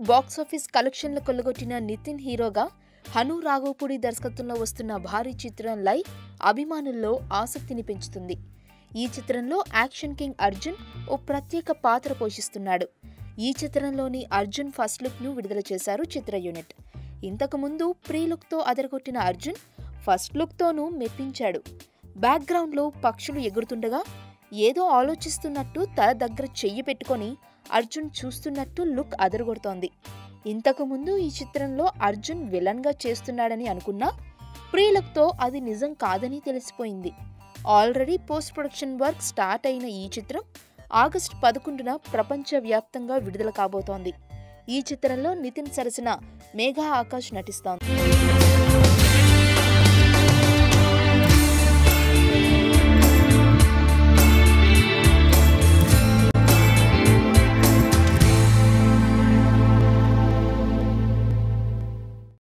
Box office కలెక్షన్లు కొల్లగొట్టిన నితిన్ హీరోగా హను రాఘవపూడి దర్శకత్వంలో వస్తున్న భారీ చిత్రం లై అభిమానుల్లో ఆసక్తిని పెంచుతుంది. ఈ చిత్రంలో యాక్షన్ కింగ్ అర్జున్ ఓ ప్రత్యేక పాత్ర పోషిస్తున్నాడు. ఈ చిత్రంలోని అర్జున్ ఫస్ట్ లుక్ను విడుదల చేశారు చిత్ర యూనిట్. ఇంతకుముందు ప్రీ లుక్తో అదరగొట్టిన అర్జున్ ఫస్ట్ లుక్తోనూ మెప్పించాడు. బ్యాక్గ్రౌండ్లో పక్షులు ఎగురుతుండగా ఏదో ఆలోచిస్తున్నట్టు తల దగ్గర చెయ్యి పెట్టుకొని అర్జున్ చూస్తున్నట్టు లుక్ అదరగొడుతోంది. ఇంతకుముందు ఈ చిత్రంలో అర్జున్ విలన్గా చేస్తున్నాడని అనుకున్నా ప్రీ లుక్తో అది నిజం కాదని తెలిసిపోయింది. Already post production work start అయిన ఈ చిత్రం ఆగస్టు 11న ప్రపంచవ్యాప్తంగా విడుదల కాబోతోంది. ఈ చిత్రంలో నితిన్ సరసన మేఘా ఆకాష్ నటిస్తోంది.